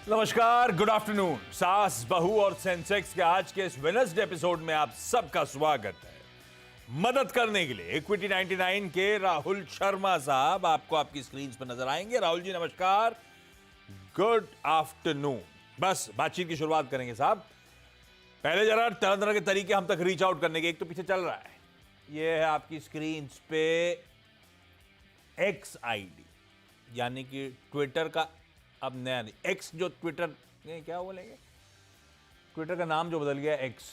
नमस्कार, good afternoon. सास बहू और सेंसेक्स के आज के इस वेडनेसडे एपिसोड में आप सबका स्वागत है। मदद करने के लिए इक्विटी 99 के राहुल शर्मा साहब आपको आपकी स्क्रीन पर नजर आएंगे। राहुल जी नमस्कार, गुड आफ्टरनून। बस बातचीत की शुरुआत करेंगे साहब। पहले जरा तरह तरह के तरीके हम तक रीच आउट करने के, एक तो पीछे चल रहा है, ये है आपकी स्क्रीन पे एक्स आईडी, यानी कि ट्विटर का अब नया नहीं, एक्स जो ट्विटर क्या बोलेंगे, ट्विटर का नाम जो बदल गया एक्स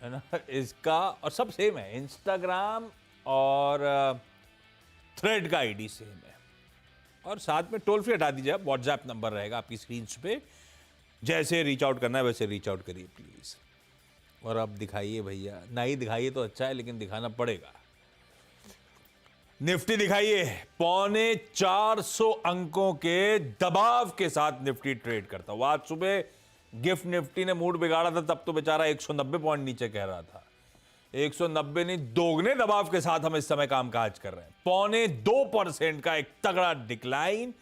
है ना, इसका और सब सेम है। इंस्टाग्राम और थ्रेड का आईडी सेम है। और साथ में टोल फ्री हटा दीजिए, आप व्हाट्सएप नंबर रहेगा आपकी स्क्रीन पे। जैसे रीच आउट करना है वैसे रीच आउट करिए प्लीज। और अब दिखाइए भैया, नहीं दिखाइए तो अच्छा है, लेकिन दिखाना पड़ेगा। निफ्टी दिखाइए। 450 अंकों के दबाव के साथ निफ्टी ट्रेड करता हुआ। आज सुबह गिफ्ट निफ्टी ने मूड बिगाड़ा था, तब तो बेचारा 190 पॉइंट नीचे कह रहा था। 190 नहीं, दोगुने दबाव के साथ हम इस समय कामकाज कर रहे हैं। 2.25% का एक तगड़ा डिक्लाइन।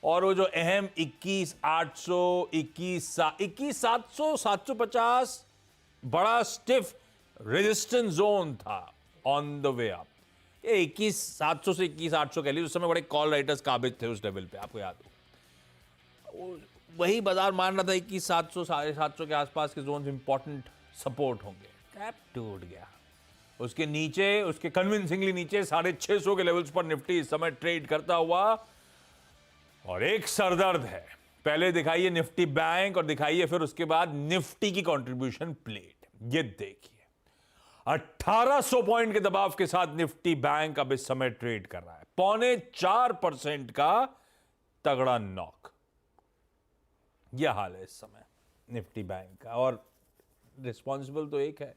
और वो जो अहम 21,800, 21,700, 750 बड़ा स्टिफ रेजिस्टेंस जोन था ऑन द वे अप। ये 21,700 से 21,800 कह लीजिए, उस समय बड़े कॉल राइटर्स काबिज थे उस लेवल पे, आपको याद हो। वही बाजार मान रहा था 21,700, 750 के आसपास के जोन इंपॉर्टेंट सपोर्ट होंगे। कैप टूट गया। उसके नीचे, उसके कन्विंसिंगली नीचे 650 के लेवल्स पर निफ्टी इस समय ट्रेड करता हुआ। और एक सरदर्द है, पहले दिखाइए निफ्टी बैंक और दिखाइए फिर उसके बाद निफ्टी की कंट्रीब्यूशन प्लेट। ये देखिए 1800 पॉइंट के दबाव के साथ निफ्टी बैंक अब इस समय ट्रेड कर रहा है। 4.25% का तगड़ा नॉक। यह हाल है इस समय निफ्टी बैंक का। और रिस्पॉन्सिबल तो एक है,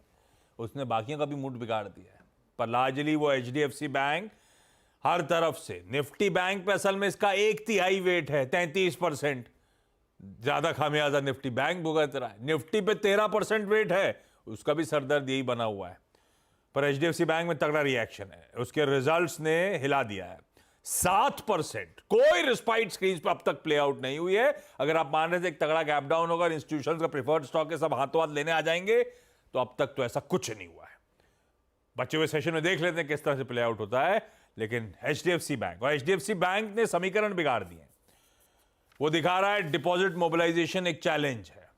उसने बाकियों का भी मूड बिगाड़ दिया है, पर लार्जली वो एचडीएफसी बैंक। हर तरफ से निफ्टी बैंक पे असल में इसका 1/3 वेट है, 33%। ज्यादा खामियाजा निफ्टी बैंक भुगत रहा है। निफ्टी पे 13% वेट है, उसका भी सरदर्द यही बना हुआ है। पर एचडीएफसी बैंक में तगड़ा रिएक्शन है, उसके रिजल्ट्स ने हिला दिया है। 7%, कोई रिस्पाइट स्क्रीन पर अब तक प्ले आउट नहीं हुई है। अगर आप मान रहे थे एक तगड़ा गैप डाउन होगा, इंस्टीट्यूशंस का प्रेफर्ड स्टॉक के सब हाथों हाथ लेने आ जाएंगे, तो अब तक तो ऐसा कुछ नहीं हुआ है। बचे हुए सेशन में देख लेते हैं किस तरह से प्ले आउट होता है। लेकिन एचडीएफसी बैंक ने समीकरण बिगाड़ दिए। वो दिखा रहा है डिपॉजिट मोबिलाइजेशन एक चैलेंज है,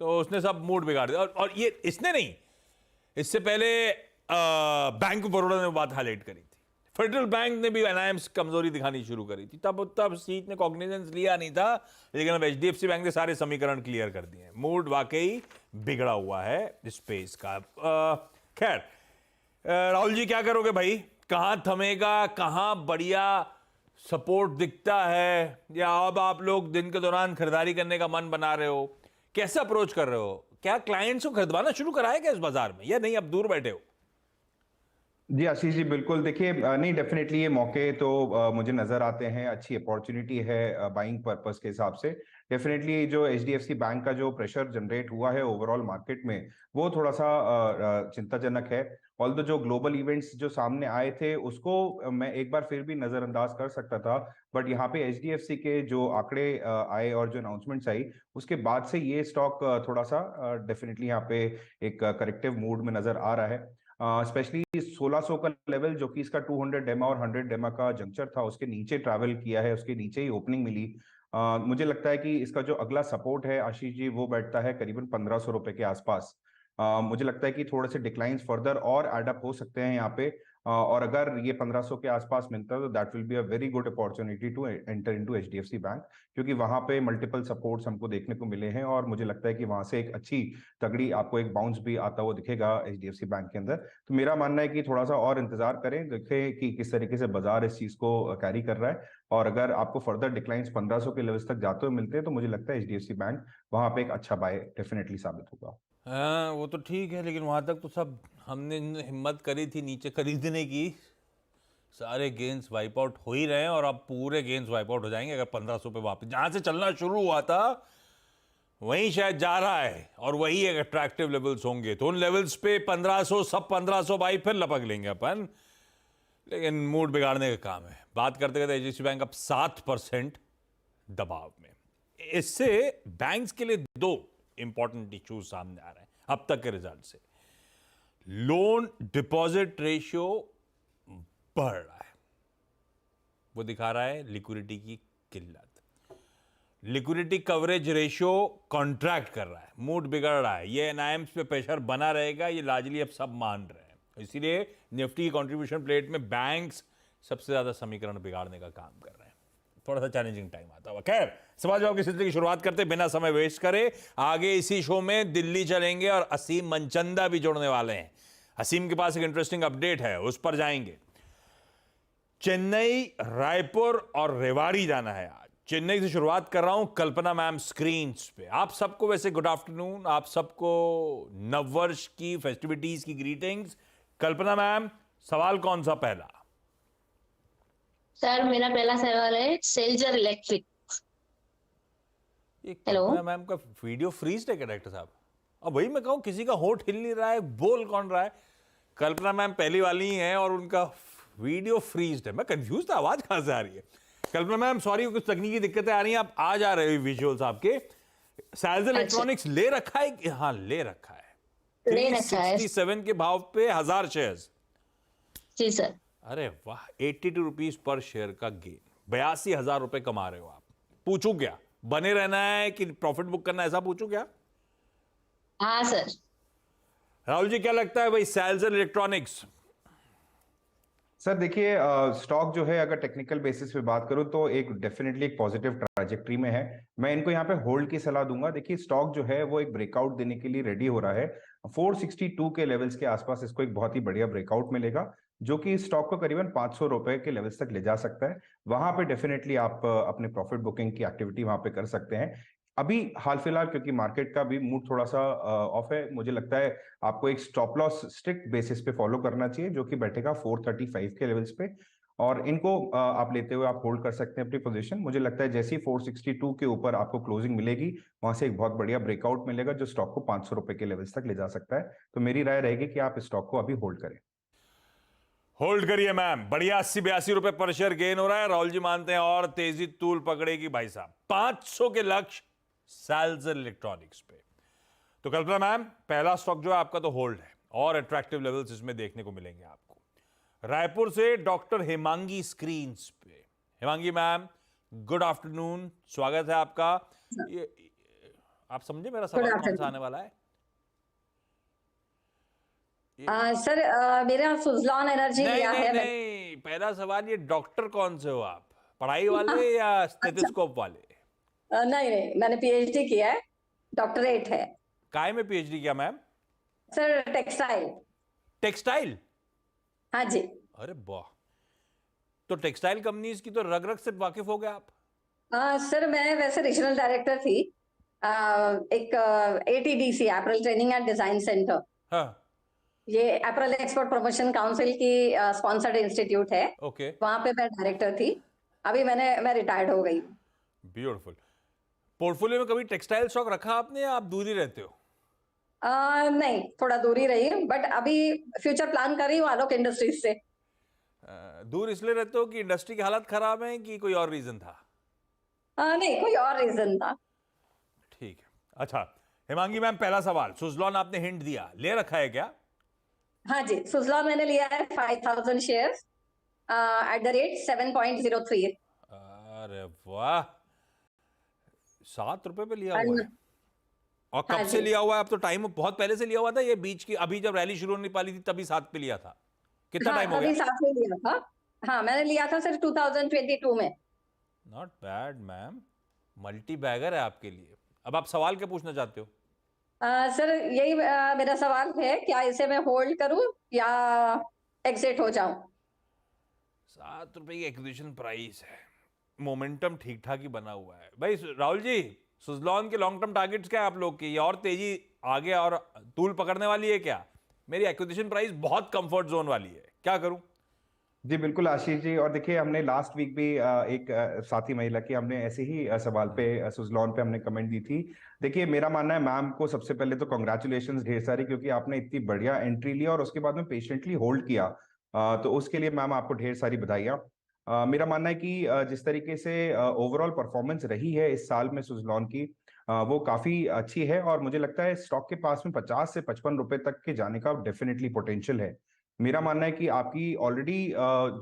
तो उसने सब मूड बिगाड़ दिया। और ये इसने नहीं, इससे पहले बैंक ऑफ बड़ौदा ने बात हाईलाइट करी थी। फेडरल बैंक ने भी एनआईएम्स कमजोरी दिखानी शुरू करी थी, तब सीट ने कॉग्निजेंस लिया नहीं था। लेकिन अब एचडीएफसी बैंक ने सारे समीकरण क्लियर कर दिए। मूड वाकई बिगड़ा हुआ है स्पेस का। खैर राहुल जी क्या करोगे भाई, कहां थमेगा, कहां बढ़िया सपोर्ट दिखता है, या अब आप लोग दिन के दौरान खरीदारी करने का मन बना रहे हो, कैसे अप्रोच कर रहे हो? क्या क्लाइंट्स को खरीदवाना शुरू कराया क्या इस बाजार में, या नहीं अब दूर बैठे हो? जी आशीष जी, बिल्कुल। देखिए, नहीं, डेफिनेटली ये मौके तो मुझे नजर आते हैं, अच्छी अपॉर्चुनिटी है बाइंग पर्पस के हिसाब से। डेफिनेटली जो एचडीएफसी बैंक का जो प्रेशर जनरेट हुआ है ओवरऑल मार्केट में, वो थोड़ा सा चिंताजनक है। ऑल्दो जो ग्लोबल इवेंट्स जो सामने आए थे उसको मैं एक बार फिर भी नजरअंदाज कर सकता था, बट यहाँ पे एचडीएफसी के जो आंकड़े आए और जो अनाउंसमेंट्स आई, उसके बाद से ये स्टॉक थोड़ा सा डेफिनेटली यहाँ पे एक करेक्टिव मूड में नजर आ रहा है। स्पेशली 1600 का लेवल, जो कि इसका 200 डेमा और 100 डेमा का जंक्चर था, उसके नीचे ट्रैवल किया है, उसके नीचे ही ओपनिंग मिली। मुझे लगता है कि इसका जो अगला सपोर्ट है आशीष जी, वो बैठता है करीबन 1500 रुपए के आसपास। मुझे लगता है कि थोड़े से डिक्लाइंस फर्दर और एडअप हो सकते हैं यहाँ पे। और अगर ये 1500 के आसपास मिलता है तो that will be a very good opportunity to enter into HDFC bank, क्योंकि वहां पे मल्टीपल सपोर्ट्स हमको देखने को मिले हैं और मुझे लगता है कि वहां से एक अच्छी तगड़ी आपको एक बाउंस भी आता हुआ दिखेगा एचडीएफसी बैंक के अंदर। तो मेरा मानना है कि थोड़ा सा और इंतजार करें, देखें कि किस तरीके से बाजार इस चीज को कैरी कर रहा है। और अगर आपको फर्दर डिक्लाइंस 1500 के लेवल्स तक जाते हुए मिलते हैं तो मुझे लगता है एचडीएफसी बैंक वहां पे एक अच्छा बाय डेफिनेटली साबित होगा। हाँ वो तो ठीक है, लेकिन वहां तक तो सब हमने हिम्मत करी थी नीचे खरीदने की, सारे गेंस वाइप आउट हो ही रहे हैं। और अब पूरे गेंस वाइप आउट हो जाएंगे अगर 1500 पे वापस जहां से चलना शुरू हुआ था वहीं शायद जा रहा है, और वही एक अट्रैक्टिव लेवल्स होंगे। तो उन लेवल्स पे 1500, सब 1500 भाई फिर लपक लेंगे अपन। लेकिन मूड बिगाड़ने का काम है। बात करते करते एचडीएफसी बैंक अब 7% दबाव में। इससे बैंक्स के लिए दो इंपॉर्टेंट इश्यूज सामने आ रहे हैं अब तक के रिजल्ट से। लोन डिपॉजिट रेशियो बढ़ रहा है, वो दिखा रहा है लिक्विडिटी की किल्लत। लिक्विडिटी कवरेज रेशियो कॉन्ट्रैक्ट कर रहा है, मूड बिगड़ रहा है, ये एनआईएम्स पे प्रेशर बना रहेगा, ये लार्जली अब सब मान रहे हैं। इसीलिए निफ्टी की कंट्रीब्यूशन प्लेट में बैंक्स सबसे ज्यादा समीकरण बिगाड़ने का काम कर रहे हैं। थोड़ा सा चैलेंजिंग टाइम आता हुआ। खैर, सवाल जवाब की सिलसिले की शुरुआत करते बिना समय वेस्ट करे। आगे इसी शो में दिल्ली चलेंगे और असीम मनचंदा भी जुड़ने वाले हैं। असीम के पास एक इंटरेस्टिंग अपडेट है, उस पर जाएंगे। चेन्नई, रायपुर और रेवाड़ी जाना है आज। चेन्नई से शुरुआत कर रहा हूं, कल्पना मैम स्क्रीन्स पे। आप सबको वैसे गुड आफ्टरनून, आप सबको नववर्ष की फेस्टिविटीज की ग्रीटिंग्स। कल्पना मैम, सवाल कौन सा पहला? सर मेरा पहला सवाल है सेल्जर इलेक्ट्रिक। ये हेलो। कल्पना मैम का वीडियो फ्रीज है क्या डायरेक्टर साहब? अब वही मैं कहूं, किसी का होठ हिल नहीं रहा है, बोल कौन रहा है? कल्पना मैम पहली वाली ही हैं और उनका वीडियो फ्रीज है। मैं कंफ्यूज था, आवाज कहां से आ रही है? कल्पना मैम सॉरी, कुछ तकनीकी दिक्कतें आ रही हैं, आप आ जा रहे हो विजुअल्स आपके। सैल्स इलेक्ट्रॉनिक्स ले रखा है कि? हाँ, ले रखा है। ले रखा है 367 के भाव पे 1000 शेयर्स। जी सर। अरे वाह, 82 रुपीज पर शेयर का गेन, 82,000 रुपए कमा रहे हो आप। पूछूं क्या, बने रहना है कि प्रॉफिट बुक करना है, ऐसा पूछूं क्या? हाँ सर। राहुल जी क्या लगता है भाई सैल्जर इलेक्ट्रॉनिक्स? सर देखिए, स्टॉक जो है अगर टेक्निकल बेसिस पे बात करूं तो एक डेफिनेटली एक पॉजिटिव ट्रैजेक्टरी में है। मैं इनको यहाँ पे होल्ड की सलाह दूंगा। देखिए स्टॉक जो है वो एक ब्रेकआउट देने के लिए रेडी हो रहा है। 462 के लेवल्स के आसपास इसको एक बहुत ही बढ़िया ब्रेकआउट मिलेगा, जो कि स्टॉक को करीबन 500 रुपए के लेवल्स तक ले जा सकता है। वहां पे डेफिनेटली आप अपने प्रॉफिट बुकिंग की एक्टिविटी वहां पे कर सकते हैं। अभी हाल फिलहाल क्योंकि मार्केट का भी मूड थोड़ा सा ऑफ है, मुझे लगता है आपको एक स्टॉप लॉस स्ट्रिक्ट बेसिस पे फॉलो करना चाहिए, जो कि बैठेगा 435 के लेवल्स पे। और इनको आप लेते हुए आप होल्ड कर सकते हैं अपनी पोजीशन। मुझे लगता है जैसे ही 462 के ऊपर आपको क्लोजिंग मिलेगी, वहां से एक बहुत बढ़िया ब्रेकआउट मिलेगा जो स्टॉक को 500 रुपए के लेवल्स तक ले जा सकता है। तो मेरी राय रहेगी कि आप स्टॉक को अभी होल्ड करें। होल्ड करिए मैम, बढ़िया 80-82 रुपए पर शेयर गेन हो रहा है। राहुल जी मानते हैं और तेजी तूल पकड़ेगी भाई साहब। 500 के लक्ष्य सैल्जर इलेक्ट्रॉनिक्स पे। तो कल्पना मैम, पहला स्टॉक जो है आपका तो होल्ड है और अट्रैक्टिव लेवल्स इसमें देखने को मिलेंगे आपको। रायपुर से डॉक्टर हेमांगी स्क्रीन्स पे। हेमांगी मैम गुड आफ्टरनून, स्वागत है आपका। ये आप समझे मेरा सवाल कौन सा आने वाला है? सर मेरा सुजलॉन एनर्जी लिया है। नहीं, पहला सवाल ये डॉक्टर कौन से हो आप? पढ़ाई वाले या स्टेथोस्कोप वाले? नहीं, मैंने पीएचडी किया है, डॉक्टरेट है। काय में पीएचडी किया मैम? Sir textile. टेक्सटाइल? हाँ जी। अरे वाह, तो टेक्सटाइल कंपनीज की तो रग रग से वाकिफ हो गए आप। सर मैं वैसे रीजनल डायरेक्टर थी एक ATDC, apparel training and design centre. हाँ। ये एप्रल एक्सपोर्ट प्रमोशन काउंसिल की स्पॉन्सर्ड इंस्टीट्यूट है। ओके। वहां पे मैं डायरेक्टर थी। अभी मैं रिटायर्ड हो गई। ब्यूटीफुल। पोर्टफोलियो में कभी टेक्सटाइल स्टॉक रखा आपने या आप दूर ही रहते हो? नहीं, थोड़ा दूरी रही, बट अभी फ्यूचर प्लान कर रही हूँ आलोक इंडस्ट्रीज से। दूर इसलिए रहते हो कि इंडस्ट्री की हालत खराब है कि कोई और रीजन था? नहीं, कोई और रीजन था। ठीक है। अच्छा हेमांगी मैम, पहला सवाल, सुजलॉन आपने हिंट दिया, ले रखा है क्या? हाँ जी, सुजलॉन मैंने लिया है 5000 शेयर्स एट द रेट 7.03। अरे वाह, 7 रुपए पे लिया हुआ है। और कब हाँ से जी। लिया हुआ है? अब तो टाइम बहुत पहले से लिया हुआ था, ये बीच की अभी जब रैली शुरू होने पाली थी तभी 7 पे लिया था? कितना हाँ, टाइम हो अभी गया? साथ में लिया था। हाँ, मैंने लिया था सर 2022 में। Not bad ma'am, multibagger है आपके लिए। अब आप सवाल क्या पूछना चाहते हो? सर यही मेरा सवाल है, क्या इसे मैं होल्ड करूं या एग्जिट हो जाऊं? 7 रुपए की एक्विजिशन प्राइस है, मोमेंटम ठीक ठाक ही बना हुआ है भाई। राहुल जी, सुजलॉन के लॉन्ग टर्म टारगेट्स क्या है आप लोग की? ये और तेजी आगे और तूल पकड़ने वाली है क्या? मेरी एक्विजिशन प्राइस बहुत कंफर्ट जोन वाली है, क्या करूं? जी बिल्कुल आशीष जी, और देखिए हमने लास्ट वीक भी एक साथी महिला की हमने ऐसे ही सवाल पे सुजलॉन पे हमने कमेंट दी थी। देखिए मेरा मानना है मैम को सबसे पहले तो कॉन्ग्रेचुलेशन ढेर सारी, क्योंकि आपने इतनी बढ़िया एंट्री लिया और उसके बाद में पेशेंटली होल्ड किया। तो उसके लिए मैम आपको ढेर सारी बधाइयाँ। मेरा मानना है कि जिस तरीके से ओवरऑल परफॉर्मेंस रही है इस साल में सुजलॉन की, वो काफी अच्छी है और मुझे लगता है स्टॉक के पास में 50 से 55 रुपए तक के जाने का डेफिनेटली पोटेंशियल है। मेरा मानना है कि आपकी ऑलरेडी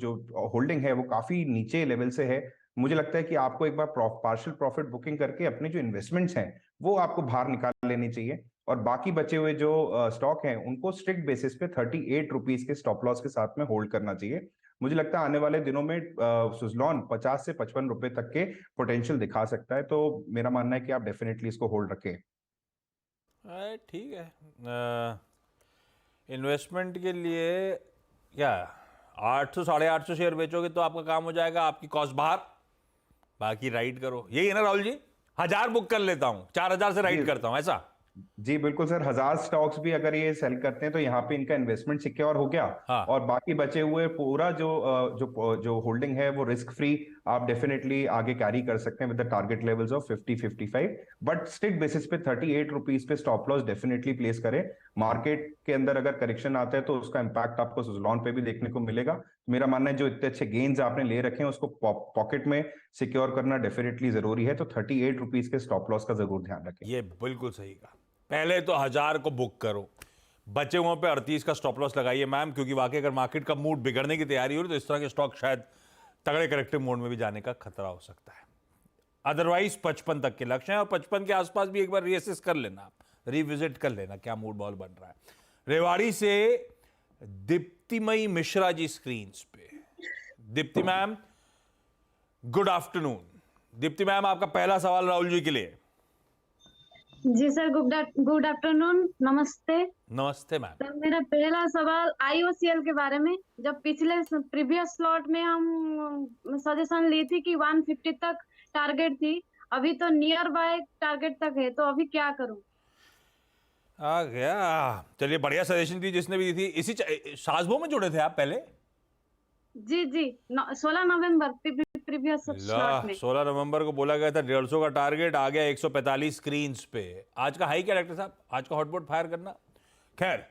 जो होल्डिंग है वो काफी नीचे लेवल से है। मुझे लगता है कि आपको एक बार पार्शियल प्रॉफिट बुकिंग करके अपने जो इन्वेस्टमेंट्स हैं वो आपको बाहर निकाल लेनी चाहिए और बाकी बचे हुए जो स्टॉक हैं उनको स्ट्रिक्ट बेसिस पे 38 रुपीज के स्टॉप लॉस के साथ में होल्ड करना चाहिए। मुझे लगता है आने वाले दिनों में सुजलॉन 50 से 55 रुपए तक के पोटेंशियल दिखा सकता है, तो मेरा मानना है कि आप डेफिनेटली इसको होल्ड रखें। ठीक है। इन्वेस्टमेंट के लिए क्या 800 850 शेयर बेचोगे तो आपका काम हो जाएगा, आपकी कॉस्ट बाहर, बाकी राइड करो। यही है ना राहुल जी? 1000 बुक कर लेता हूं, 4000 से राइड करता हूं, ऐसा? जी बिल्कुल सर, 1000 स्टॉक्स भी अगर ये सेल करते हैं तो यहाँ पे इनका इन्वेस्टमेंट सिक्योर हो गया। हाँ। और बाकी बचे हुए पूरा जो होल्डिंग है वो रिस्क फ्री आप डेफिनेटली आगे कैरी कर सकते हैं with the target levels of 50-55, but strict basis पे 38 रुपीज पे स्टॉप लॉस डेफिनेटली प्लेस करें। मार्केट के अंदर अगर करेक्शन आता है तो उसका इंपैक्ट आपको सुजलॉन पे भी देखने को मिलेगा। मेरा मानना है जो इतने अच्छे गेन्स आपने ले रखे हैं उसको पॉकेट में सिक्योर करना डेफिनेटली जरूरी है, तो 38 रुपीज के स्टॉप लॉस का जरूर ध्यान रखें। ये बिल्कुल सही कहा। पहले तो 1000 को बुक करो, बचे हुए पे 38 का स्टॉप लॉस लगाइए मैम, क्योंकि वाकई अगर मार्केट का मूड बिगड़ने की तैयारी हो रही तो इस तरह के स्टॉक शायद तगड़े करेक्टिव मोड में भी जाने का खतरा हो सकता है। अदरवाइज 55 तक के लक्ष्य हैं और 55 के आसपास भी एक बार रीअसेस कर लेना, रिविजिट कर लेना क्या मूड बॉल बन रहा है। रेवाड़ी से दीप्तिमयी मिश्रा जी स्क्रीन पे। Deepti ma'am, good afternoon. Deepti ma'am, आपका पहला सवाल राहुल जी के लिए। जी सर, गुड आफ्टरनून, नमस्ते। नमस्ते मैम। सर, मेरा पहला सवाल आईओसीएल के बारे में। जब पिछले प्रीवियस स्लॉट में हम सजेशन ली थी कि 150 तक टारगेट थी, अभी तो नियर बाय टारगेट तक है, तो अभी क्या करूं? आ गया। चलिए, बढ़िया सजेशन दी जिसने भी दी थी। इसी सासबो में जुड़े थे आप पहले? जी जी, 16 नवंबर प्रीवियस स्लॉट में। 16 नवंबर को बोला गया था 150 का टारगेट, आ गया 145 स्क्रीन पे। आज का हाई क्या डॉक्टर साहब? आज का हॉटबॉट फायर करना। खैर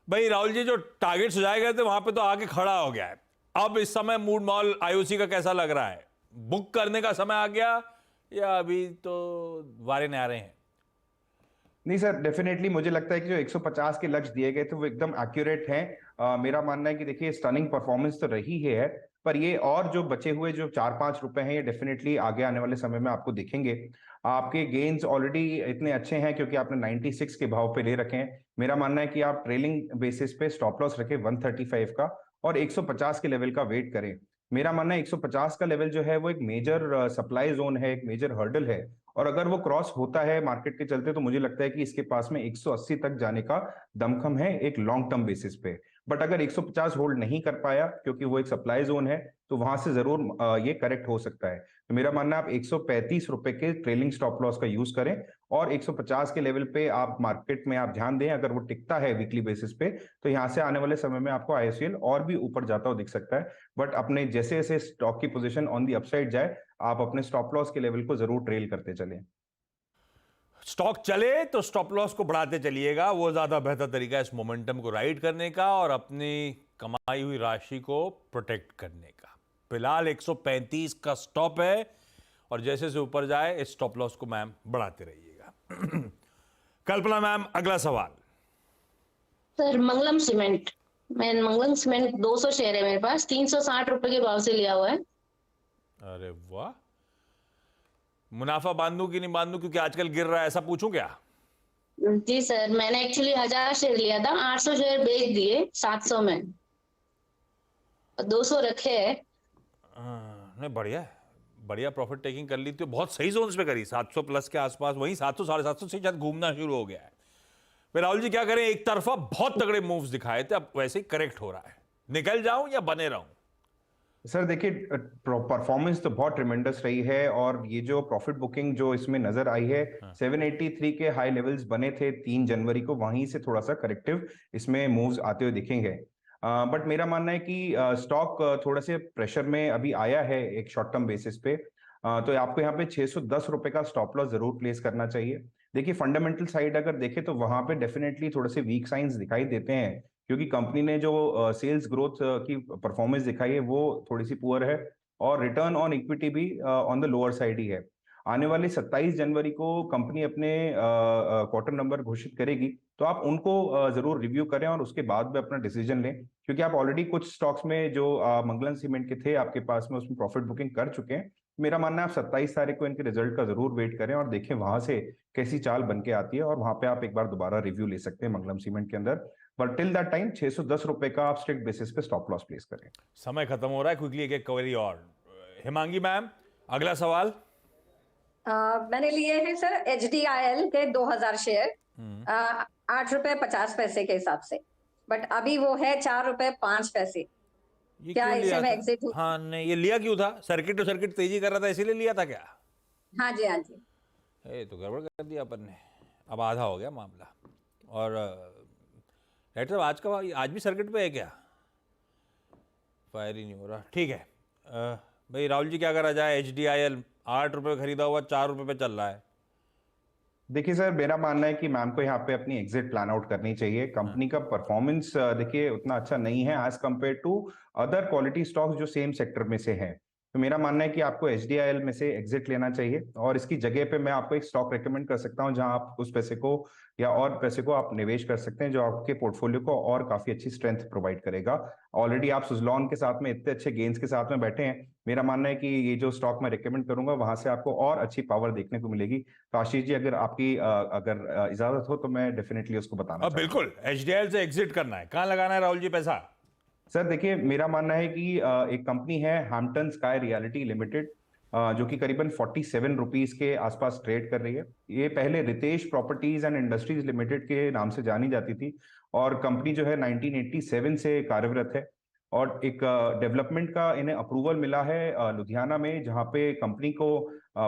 भाई, राहुल जी जो टारगेट सुझाए गए थे वहां पे तो आके खड़ा हो गया है। अब इस समय मूड मॉल आईओसी का कैसा लग रहा है? बुक करने का समय आ गया या अभी तो वारे न्यारे हैं? नहीं सर, डेफिनेटली मुझे लगता है कि जो 150 के लक्ष्य दिए गए थे वो एकदम एक्यूरेट हैं। मेरा मानना है कि देखिए स्टनिंग परफॉर्मेंस तो रही है, पर ये और जो बचे हुए जो 4-5 रुपए हैं ये डेफिनेटली आगे आने वाले समय में आपको दिखेंगे। आपके गेन्स ऑलरेडी इतने अच्छे हैं क्योंकि आपने 96 के भाव पे ले रखे हैं। मेरा मानना है कि आप ट्रेलिंग बेसिस पे स्टॉप लॉस रखें 135 का और 150 के लेवल का वेट करें। मेरा मानना है 150 का लेवल जो है वो एक मेजर सप्लाई जोन है, एक मेजर हर्डल है, और अगर वो क्रॉस होता है मार्केट के चलते तो मुझे लगता है कि इसके पास में 180 तक जाने का दमखम है एक लॉन्ग टर्म बेसिस पे। बट अगर 150 होल्ड नहीं कर पाया क्योंकि वो एक सप्लाई जोन है तो वहां से जरूर ये करेक्ट हो सकता है। तो मेरा मानना है आप 135 रुपए के ट्रेलिंग स्टॉप लॉस का यूज करें और 150 के लेवल पे आप मार्केट में आप ध्यान दें। अगर वो टिकता है वीकली बेसिस पे तो यहाँ से आने वाले समय में आपको आईओसीएल और भी ऊपर जाता हुआ दिख सकता है। बट अपने जैसे जैसे स्टॉक की पोजीशन ऑन दी अपसाइड जाए आप अपने स्टॉप लॉस के लेवल को जरूर ट्रेल करते चलें। स्टॉक चले तो स्टॉप लॉस को बढ़ाते चलिएगा, वो ज्यादा बेहतर तरीका है इस मोमेंटम को राइड करने का और अपनी कमाई हुई राशि को प्रोटेक्ट करने का। फिलहाल 135 का स्टॉप है और जैसे से ऊपर जाए इस स्टॉप लॉस को मैम बढ़ाते रहिएगा। कल्पना मैम, अगला सवाल। सर, मंगलम सीमेंट। मंगलम सीमेंट 200 शेयर है मेरे पास, 360 रुपए के भाव से लिया हुआ है। अरे वाह, मुनाफा बांधू कि नहीं बांधू क्योंकि आजकल गिर रहा है, ऐसा पूछूं क्या? जी सर, मैंने एक्चुअली 1000 शेयर लिया था, 800 शेयर बेच दिए 700 में, 200 रखे है। नहीं, बढ़िया है, बढ़िया प्रॉफिट टेकिंग कर ली थी, बहुत सही जोन्स पे करी, 700 प्लस के आसपास, वहीं 700 750 से शायद घूमना शुरू हो गया है। फिर राहुल जी क्या करें, एक तरफा बहुत तगड़े मूव्स दिखाए थे, अब वैसे ही करेक्ट हो रहा है, निकल जाऊं या बने रहूं? सर देखिए, परफॉर्मेंस तो बहुत ट्रिमेंडस रही है और ये जो प्रॉफिट बुकिंग जो इसमें नजर आई है, 783 के हाई लेवल्स बने थे 3 जनवरी को, वहीं से थोड़ा सा करेक्टिव इसमें मूव्स आते हुए दिखेंगे। बट मेरा मानना है कि स्टॉक थोड़ा से प्रेशर में अभी आया है एक शॉर्ट टर्म बेसिस पे, तो आपको यहाँ पे 610 रुपए का स्टॉप लॉस जरूर प्लेस करना चाहिए। देखिए फंडामेंटल साइड अगर देखें तो वहां पे डेफिनेटली थोड़े से वीक साइंस दिखाई देते हैं क्योंकि कंपनी ने जो सेल्स ग्रोथ की परफॉर्मेंस दिखाई है वो थोड़ी सी पुअर है। और रिटर्न ऑन इक्विटी भी ऑन द लोअर साइड ही है। आने वाले 27 जनवरी को कंपनी अपने क्वार्टर नंबर घोषित करेगी, तो आप उनको जरूर रिव्यू करें और उसके बाद में अपना डिसीजन लें, क्योंकि आप ऑलरेडी कुछ स्टॉक्स में जो मंगलम सीमेंट के थे आपके पास में, उसमें प्रॉफिट बुकिंग कर चुके हैं। मेरा मानना है आप 27 तारीख को इनके रिजल्ट का जरूर वेट करें और देखें वहां से कैसी चाल बन के आती है, और वहां पे आप एक बार दोबारा रिव्यू ले सकते हैं मंगलम सीमेंट के अंदर। बट टिल दैट टाइम 610 रुपए का आप स्ट्रिक्ट बेसिस पे स्टॉप लॉस प्लेस करें। समय खत्म हो रहा है, क्विकली एक क्वेरी और। हिमांगी मैम, अगला सवाल। मैंने लिए हैं सर HDIL के 2000 शेयर 8 रुपए 50 पैसे के हिसाब से, बट अभी वो है 4 रुपए 5 पैसे। ये क्या क्यों इसे लिया मैं था? एग्जिट हूँ? हाँ नहीं, ये लिया क्यों था? सर्किट टू सर्किट तेजी कर रहा था इसीलिए लिया था क्या? हाँ जी, हाँ जी। ये तो गड़बड़ कर दिया अपन ने, अब आधा हो गया मामला। और डायरेक्टर साहब आज भी सर्किट पे है क्या? फायर ही नहीं हो रहा। ठीक है भाई राहुल जी, क्या करा जाए? HDIL 8 रुपये खरीदा हुआ 4 रुपये पे चल रहा है। देखिए सर, मेरा मानना है कि मैम को यहाँ पे अपनी एग्जिट प्लान आउट करनी चाहिए। कंपनी का परफॉर्मेंस देखिए उतना अच्छा नहीं है as compare to other quality stocks जो सेम सेक्टर में से हैं। तो मेरा मानना है कि आपको HDIL में से एग्जिट लेना चाहिए, और इसकी जगह पे मैं आपको एक स्टॉक रेकमेंड कर सकता हूं जहां आप उस पैसे को या और पैसे को आप निवेश कर सकते हैं, जो आपके पोर्टफोलियो को और काफी अच्छी स्ट्रेंथ प्रोवाइड करेगा। ऑलरेडी आप सुजलॉन के साथ में इतने अच्छे गेन्स के साथ में बैठे हैं, मेरा मानना है कि ये जो स्टॉक मैं रेकमेंड करूंगा वहां से आपको और अच्छी पावर देखने को मिलेगी। तो आशीष जी, अगर आपकी अगर इजाजत हो तो मैं डेफिनेटली उसको बताना चाहूंगा। बिल्कुल, HDIL से एग्जिट करना है। कहाँ लगाना है राहुल जी पैसा? सर देखिए, मेरा मानना है कि एक कंपनी है हैम्पटन स्काई रियलिटी लिमिटेड, जो कि करीबन 47 रुपीस के आसपास ट्रेड कर रही है। ये पहले Ritesh properties and industries limited के नाम से जानी जाती थी, और कंपनी जो है 1987 से कार्यरत है। और एक डेवलपमेंट का इन्हें अप्रूवल मिला है लुधियाना में, जहां पे कंपनी को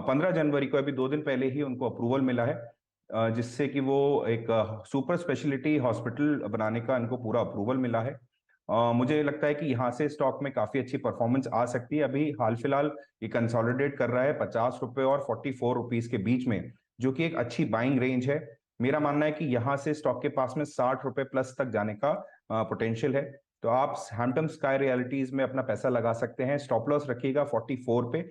15 जनवरी को, अभी 2 दिन पहले ही उनको अप्रूवल मिला है, जिससे कि वो एक सुपर स्पेशलिटी हॉस्पिटल बनाने का इनको पूरा अप्रूवल मिला है। मुझे लगता है कि यहाँ से स्टॉक में काफी अच्छी परफॉर्मेंस आ सकती है। अभी हाल फिलहाल ये कंसोलिडेट कर रहा है 50 रुपए और 44 रुपीस के बीच में, जो कि एक अच्छी बाइंग रेंज है। मेरा मानना है कि यहाँ से स्टॉक के पास में 60 रुपए प्लस तक जाने का पोटेंशियल है। तो आप हैम्पटन स्काई रियलिटीज में अपना पैसा लगा सकते हैं। स्टॉप लॉस रखिएगा 44 पे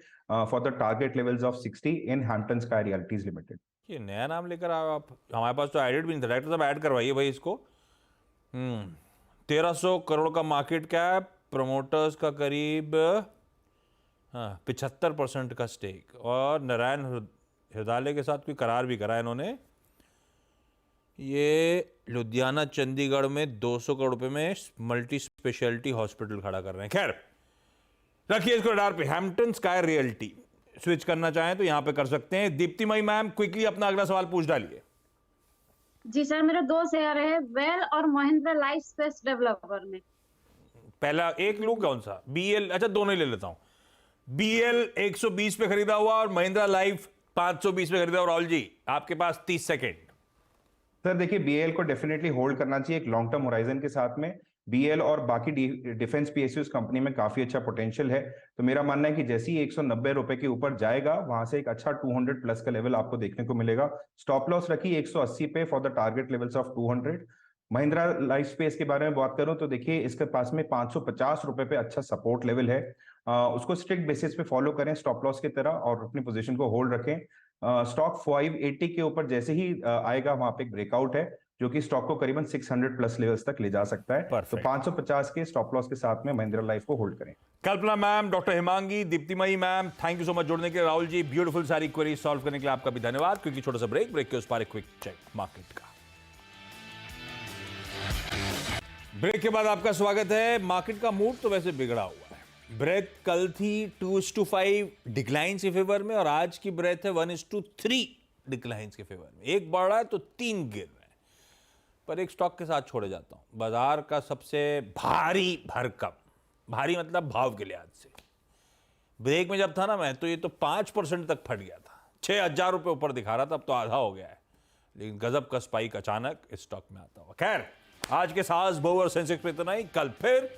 for the target levels of 60 in Hampton sky realities limited. ये नया नाम लेकर आओ आप, हमारे पास तो एडेड भी नहीं था। डायरेक्टर साहब ऐड करवाइए भाई इसको। 1300 करोड़ का मार्केट कैप, प्रमोटर्स का करीब 75% का स्टेक, और नारायण हृदयालय के साथ कोई करार भी करा इन्होंने। ये लुधियाना चंडीगढ़ में 200 करोड़ रुपए में मल्टी स्पेशलिटी हॉस्पिटल खड़ा कर रहे हैं। खैर रखिए इसको रडार पे। हैम्पटन स्काई रियलिटी स्विच करना चाहें तो यहां पे कर सकते हैं। दीप्तिमयी मैम, क्विकली अपना अगला सवाल पूछ डालिए। जी सर, मेरे 2 शेयर है वेल और महिंद्रा लाइफ स्पेस डेवलपर में। पहला एक लूं कौन सा? BL, अच्छा दोनों ही ले लेता हूं। BL 120 पे खरीदा हुआ और महिंद्रा लाइफ 520 पे खरीदा हुआ। राहुल जी आपके पास 30 सेकेंड। सर देखिए, BL को डेफिनेटली होल्ड करना चाहिए एक लॉन्ग टर्म होराइजन के साथ में। BL और बाकी डिफेंस PSUs कंपनी में काफी अच्छा पोटेंशियल है। तो मेरा मानना है कि जैसे ही 190 रुपए के ऊपर जाएगा, वहां से एक अच्छा 200 प्लस का लेवल आपको देखने को मिलेगा। स्टॉप लॉस रखिए 180 पे for the target levels of 200। Mahindra life space के बारे में बात करूं तो देखिए इसके पास में 550 रुपए पे अच्छा सपोर्ट लेवल है। उसको स्ट्रिक्ट बेसिस पे फॉलो करें स्टॉप लॉस की तरह, और अपनी पोजीशन को होल्ड रखें। स्टॉक 580 के ऊपर जैसे ही आएगा, वहां पे एक ब्रेकआउट है जो कि स्टॉक को करीबन 600 प्लस लेवल्स तक ले जा सकता है। तो 550 के स्टॉप लॉस के साथ में महिंद्रा लाइफ को होल्ड करें। Kalpana ma'am, doctor Himangi, Diptimayi ma'am, thank you so much जुड़ने के लिए। राहुल जी, ब्यूटीफुल सारी क्वेरी सॉल्व करने के लिए आपका भी धन्यवाद। क्योंकि छोटा सा ब्रेक के उस पर एक क्विक चेक मार्केट का। ब्रेक के बाद आपका स्वागत है। मार्केट का मूड तो वैसे बिगड़ा हुआ है। ब्रेथ कल थी 2:5 डिक्लाइंस के फेवर में, और आज की ब्रेथ है 1:3 डिक्लाइंस के फेवर में। एक बढ़ रहा है तो 3 गिर रहे हैं। पर एक स्टॉक के साथ छोड़े जाता हूं, बाजार का सबसे भारी भरकम, भारी मतलब भाव के लिहाज से। ब्रेक में जब था ना मैं, तो ये तो 5% तक फट गया था। 6000 रुपये ऊपर दिखा रहा था, अब तो आधा हो गया है। लेकिन गजब का स्पाइक अचानक इस स्टॉक में आता हुआ। खैर आज के सास बहु और सेंसेक्स पे इतना ही। कल फिर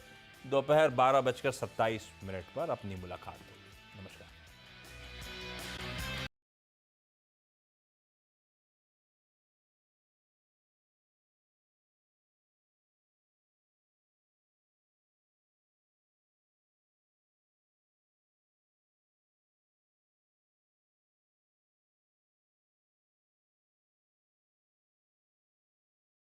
दोपहर 12:27 पर अपनी मुलाकात।